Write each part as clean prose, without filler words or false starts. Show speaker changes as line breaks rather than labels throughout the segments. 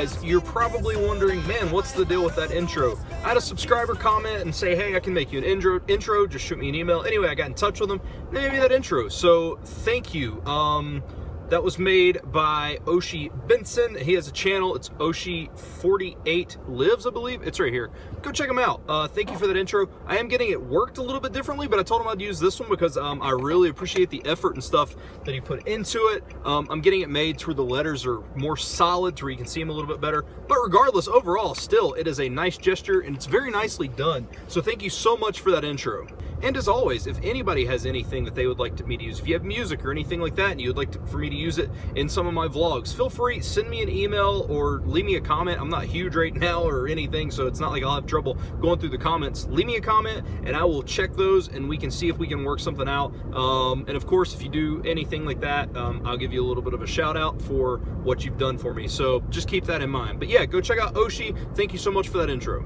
guys, you're probably wondering, man, what's the deal with that intro? I had a subscriber comment and say, hey, I can make you an intro, just shoot me an email. Anyway, I got in touch with them, and they gave me that intro, so thank you. That was made by Oshi Benson. He has a channel. It's Oshi48 Lives, I believe. It's right here. Go check him out. Thank you for that intro. I am getting it worked a little bit differently, but I told him I'd use this one because I really appreciate the effort and stuff that he put into it. I'm getting it made to where the letters are more solid, to where you can see them a little bit better. But regardless, overall, still, it is a nice gesture, and it's very nicely done. So thank you so much for that intro. And as always, if anybody has anything that they would like me to use, if you have music or anything like that and you would like for me to use it in some of my vlogs, feel free, send me an email or leave me a comment. I'm not huge right now or anything, so it's not like I'll have trouble going through the comments. Leave me a comment and I will check those and we can see if we can work something out. And of course, if you do anything like that, I'll give you a little bit of a shout out for what you've done for me. So just keep that in mind. But yeah, go check out Oshi. Thank you so much for that intro.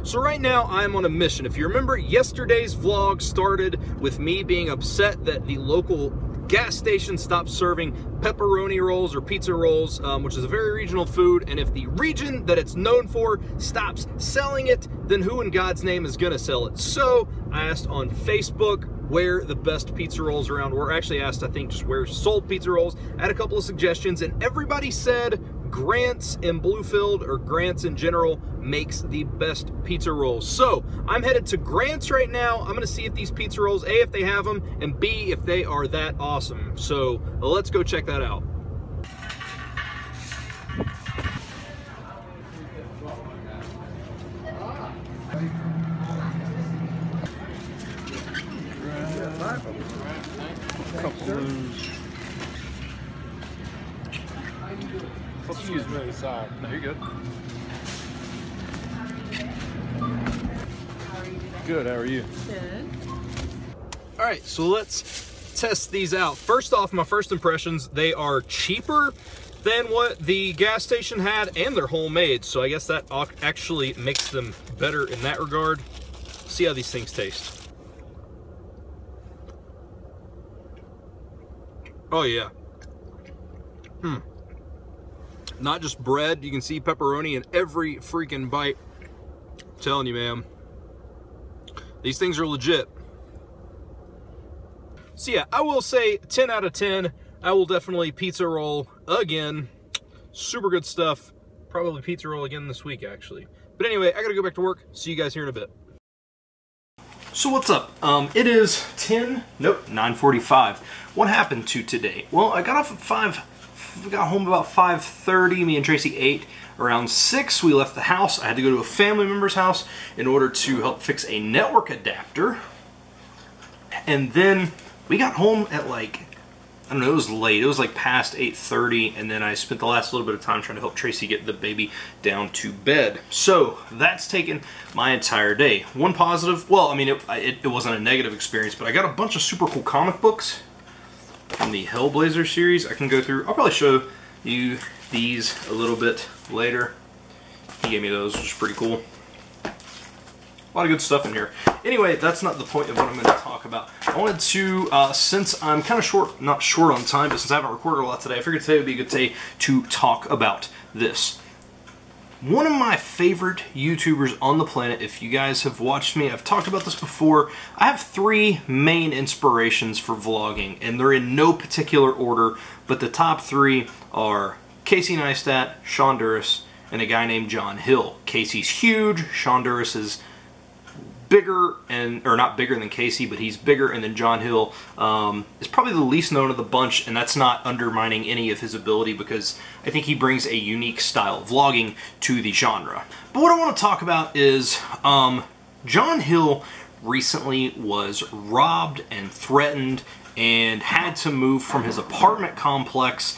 So right now I am on a mission. If you remember, yesterday's vlog started with me being upset that the local gas station stopped serving pepperoni rolls or pizza rolls, which is a very regional food, and if the region that it's known for stops selling it, then who in God's name is gonna sell it? So I asked on Facebook where the best pizza rolls around were. Actually asked, I think, just where sold pizza rolls. I had a couple of suggestions and everybody said Grant's in Bluefield, or Grant's in general, makes the best pizza rolls. So I'm headed to Grant's right now. I'm gonna see if these pizza rolls, A, if they have them, and B, if they are that awesome. So let's go check that out.
Excuse me, sorry.
No, you're good.
Good, how are you?
Good.
All right, so let's test these out. First off, my first impressions, they are cheaper than what the gas station had, and they're homemade, so I guess that actually makes them better in that regard. See how these things taste. Oh yeah. Not just bread, you can see pepperoni in every freaking bite. I'm telling you, man. These things are legit. So yeah, I will say 10 out of 10. I will definitely pizza roll again. Super good stuff. Probably pizza roll again this week, actually. But anyway, I gotta go back to work. See you guys here in a bit. So what's up? It is 9:45. What happened to today? Well, I got off at 5. We got home about 5:30. Me and Tracy ate around 6. We left the house. I had to go to a family member's house in order to help fix a network adapter. And then we got home at like, I don't know, it was late. It was like past 8:30, and then I spent the last little bit of time trying to help Tracy get the baby down to bed. So that's taken my entire day. One positive, well, I mean, it wasn't a negative experience, but I got a bunch of super cool comic books from the Hellblazer series. I can go through, I'll probably show you these a little bit later. He gave me those, which is pretty cool. A lot of good stuff in here. Anyway, that's not the point of what I'm going to talk about. I wanted to, since I'm kind of not short on time, but since I haven't recorded a lot today, I figured today would be a good day to talk about this. One of my favorite YouTubers on the planet, if you guys have watched me, I've talked about this before. I have 3 main inspirations for vlogging, and they're in no particular order, but the top 3 are Casey Neistat, Sean Duras, and a guy named John Hill. Casey's huge, Sean Duras is bigger, or not bigger than Casey, but he's bigger, and then John Hill is probably the least known of the bunch, and that's not undermining any of his ability because I think he brings a unique style of vlogging to the genre. But what I want to talk about is John Hill recently was robbed and threatened and had to move from his apartment complex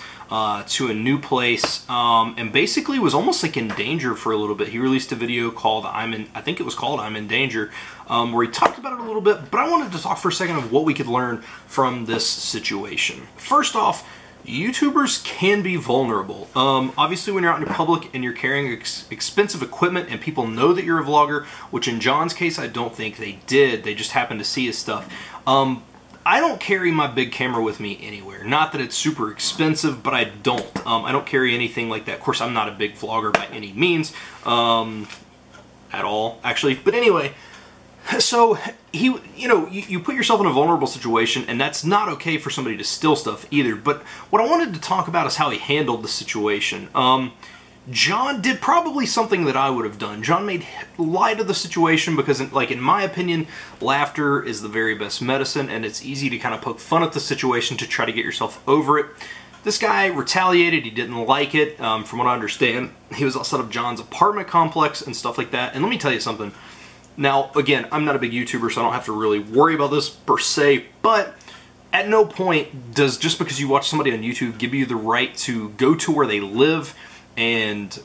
to a new place, and basically was almost like in danger for a little bit. He released a video called I think it was called I'm in Danger, where he talked about it a little bit, but I wanted to talk for a second of what we could learn from this situation. First off, YouTubers can be vulnerable. Obviously when you're out in public and you're carrying expensive equipment and people know that you're a vlogger, which in John's case I don't think they did, they just happened to see his stuff. I don't carry my big camera with me anywhere. Not that it's super expensive, but I don't. I don't carry anything like that. Of course, I'm not a big vlogger by any means, at all, actually. But anyway, so you put yourself in a vulnerable situation, and that's not okay for somebody to steal stuff either. But what I wanted to talk about is how he handled the situation. John did probably something that I would have done. John made light of the situation because, like, in my opinion, laughter is the very best medicine, and it's easy to kind of poke fun at the situation to try to get yourself over it. This guy retaliated. He didn't like it. From what I understand, he was outside of John's apartment complex and stuff like that. And let me tell you something. Now, again, I'm not a big YouTuber, so I don't have to really worry about this per se, but at no point does just because you watch somebody on YouTube give you the right to go to where they live and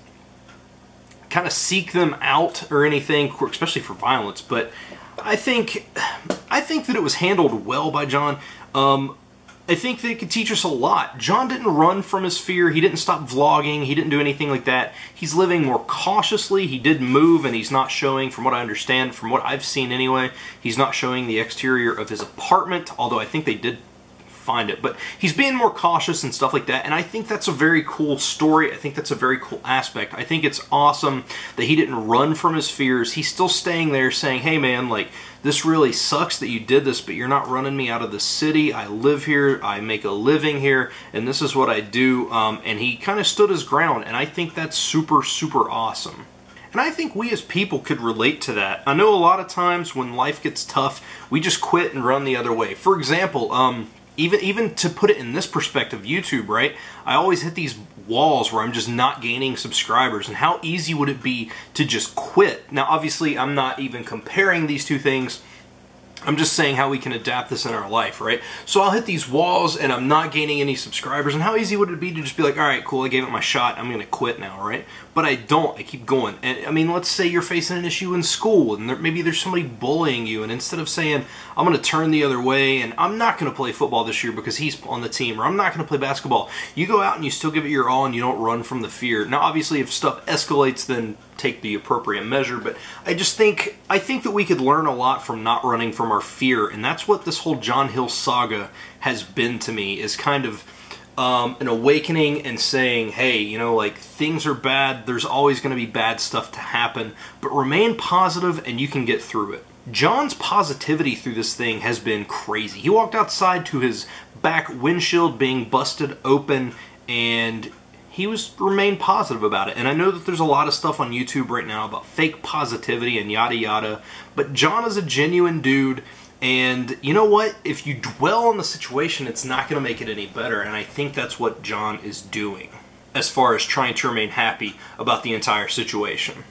kind of seek them out or anything, especially for violence. But I think that it was handled well by John. I think that it could teach us a lot. John didn't run from his fear. He didn't stop vlogging. He didn't do anything like that. He's living more cautiously. He did move, and he's not showing, from what I understand, from what I've seen anyway, he's not showing the exterior of his apartment, although I think they did find it. But he's being more cautious and stuff like that, and I think that's a very cool story. I think that's a very cool aspect. I think it's awesome that he didn't run from his fears. He's still staying there saying, hey man, like, this really sucks that you did this, but you're not running me out of the city. I live here, I make a living here, and this is what I do. And he kind of stood his ground, and I think that's super, super awesome. And I think we as people could relate to that. I know a lot of times when life gets tough, we just quit and run the other way. For example, even to put it in this perspective, YouTube, right? I always hit these walls where I'm just not gaining subscribers, and how easy would it be to just quit? Now, obviously, I'm not even comparing these two things. I'm just saying how we can adapt this in our life, right? So I'll hit these walls and I'm not gaining any subscribers, and how easy would it be to just be like, all right, cool, I gave it my shot, I'm gonna quit now, right? But I don't, I keep going. And I mean, let's say you're facing an issue in school and maybe there's somebody bullying you, and instead of saying, I'm gonna turn the other way and I'm not gonna play football this year because he's on the team, or I'm not gonna play basketball, you go out and you still give it your all and you don't run from the fear. Now, obviously, if stuff escalates, then take the appropriate measure, but I think that we could learn a lot from not running from our fear, and that's what this whole John Hill saga has been to me, is kind of an awakening and saying, hey, you know, like, things are bad, there's always going to be bad stuff to happen, but remain positive and you can get through it. John's positivity through this thing has been crazy. He walked outside to his back windshield being busted open, and he remained positive about it. And I know that there's a lot of stuff on YouTube right now about fake positivity and yada yada, but John is a genuine dude, and you know what? If you dwell on the situation, it's not going to make it any better, and I think that's what John is doing as far as trying to remain happy about the entire situation.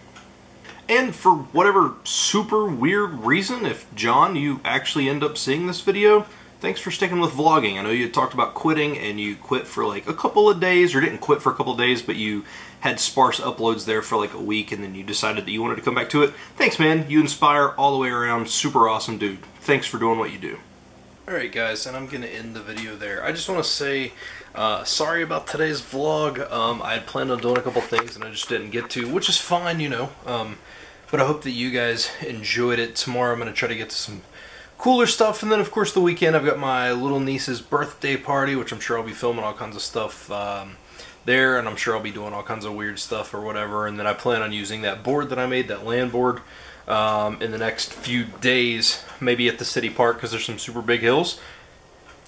And for whatever super weird reason, if John, you actually end up seeing this video, thanks for sticking with vlogging. I know you talked about quitting, and you quit for like a couple of days, or didn't quit for a couple of days, but you had sparse uploads there for like a week, and then you decided that you wanted to come back to it. Thanks, man. You inspire all the way around. Super awesome dude. Thanks for doing what you do. Alright guys, and I'm going to end the video there. I just want to say sorry about today's vlog. I had planned on doing a couple things and I just didn't get to, which is fine, you know. But I hope that you guys enjoyed it. Tomorrow I'm going to try to get to some cooler stuff, and then of course the weekend I've got my little niece's birthday party, which I'm sure I'll be filming all kinds of stuff there, and I'm sure I'll be doing all kinds of weird stuff or whatever. And then I plan on using that board that I made, that land board, in the next few days, maybe at the city park, because there's some super big hills.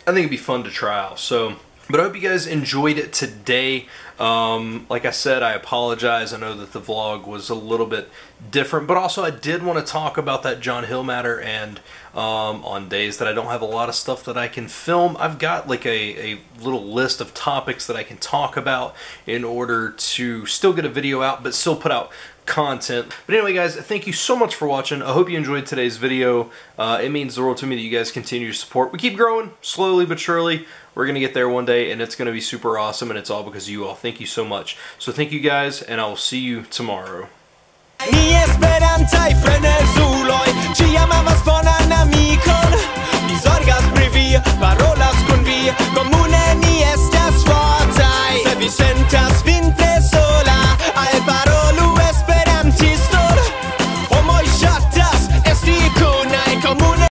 I think it'd be fun to try out. So, but I hope you guys enjoyed it today. Like I said, I apologize. I know that the vlog was a little bit different, but also I did want to talk about that John Hill matter, and on days that I don't have a lot of stuff that I can film, I've got like a little list of topics that I can talk about in order to still get a video out, but still put out content. But anyway guys, thank you so much for watching. I hope you enjoyed today's video. It means the world to me that you guys continue to support. We keep growing, slowly but surely. We're going to get there one day, and it's going to be super awesome, and it's all because of you all. Thank you so much. So thank you guys, and I will see you tomorrow.